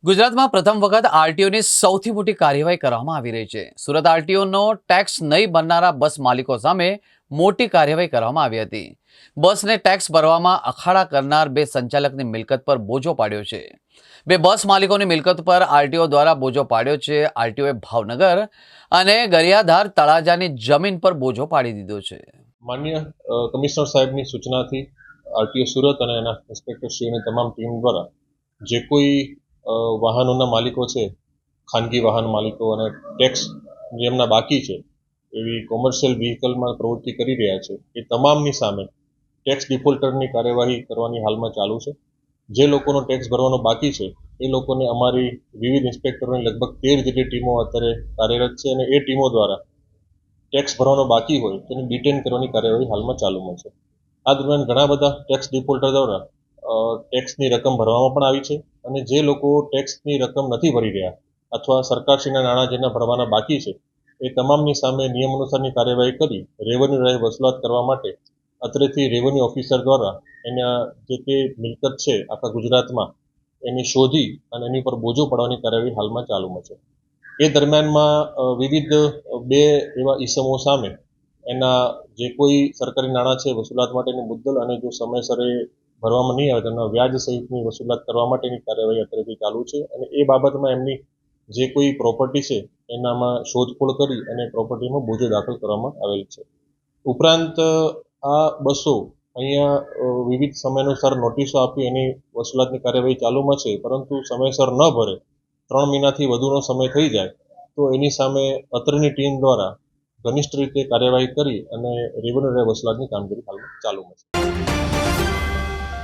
ગુજરાતમાં પ્રથમ વખત આરટીઓની સૌથી મોટી કાર્યવાહી કરવામાં આવી રહી છે. સુરત આરટીઓનો ટેક્સ નહીં ભરનારા બસ માલિકો સામે મોટી કાર્યવાહી કરવામાં આવી હતી. બસને ટેક્સ ભરવામાં અખાડા કરનાર બે સંચાલકની મિલકત પર બોજો પાડ્યો છે. બે બસ માલિકોની મિલકત પર આરટીઓ દ્વારા બોજો પાડ્યો છે. આરટીઓએ ભાવનગર અને ગરિયાધાર તળાજાની જમીન પર બોજો પાડી દીધો છે. માન્ય કમિશનર સાહેબની સૂચનાથી આરટીઓ સુરત અને એના ઇન્સ્પેક્ટરશ્રીઓની તમામ ટીમ દ્વારા જે કોઈ વાહનોના માલિકો છે, ખાનગી વાહન માલિકો અને ટેક્સ જેમના બાકી છે એવી કોમર્શિયલ વ્હીકલમાં પ્રવૃત્તિ કરી રહ્યા છે એ તમામની સામે ટેક્સ ડિફોલ્ટરની કાર્યવાહી કરવાની હાલમાં ચાલુ છે. જે લોકોનો ટેક્સ ભરવાનો બાકી છે એ લોકોને અમારી વિવિધ ઇન્સ્પેક્ટરોની લગભગ 13 જેટલી ટીમો અત્યારે કાર્યરત છે અને એ ટીમો દ્વારા ટેક્સ ભરવાનો બાકી હોય તેને ડિટેન કરવાની કાર્યવાહી હાલમાં ચાલુમાં છે. આ દરમિયાન ઘણા બધા ટેક્સ ડિફોલ્ટર દ્વારા ટેક્સની રકમ ભરવામાં પણ આવી છે અને જે લોકો ટેક્સની રકમ નથી ભરી રહ્યા અથવા સરકારશ્રીના નાણાં જેના ભરવાના બાકી છે એ તમામની સામે નિયમ અનુસારની કાર્યવાહી કરી રેવન્યુ રાય વસૂલાત કરવા માટે અત્રેથી રેવન્યુ ઓફિસર દ્વારા એના જે તે મિલકત છે આખા ગુજરાતમાં એની શોધી અને એની પર બોજો પાડવાની કાર્યવાહી હાલમાં ચાલુમાં છે. એ દરમિયાનમાં વિવિધ બે એવા ઈસમો સામે એના જે કોઈ સરકારી નાણાં છે વસૂલાત માટેની મુદ્દલ અને જો સમયસર એ ભરવામાં નહીં આવે તેમના વ્યાજ સહિતની વસૂલાત કરવા માટેની કાર્યવાહી અત્યારેથી ચાલુ છે અને એ બાબતમાં એમની જે કોઈ પ્રોપર્ટી છે એનામાં શોધખોળ કરી અને પ્રોપર્ટીમાં બોજો દાખલ કરવામાં આવેલ છે. ઉપરાંત આ બસો અહીંયા વિવિધ સમયાનુસાર નોટિસો આપી એની વસૂલાતની કાર્યવાહી ચાલુમાં છે, પરંતુ સમયસર ન ભરે 3 મહિનાથી વધુનો સમય થઈ જાય તો એની સામે અત્રેની ટીમ દ્વારા ઘનિષ્ઠ રીતે કાર્યવાહી કરી અને રેવન્યુ રાય વસૂલાતની કામગીરી હાલમાં ચાલુમાં છે.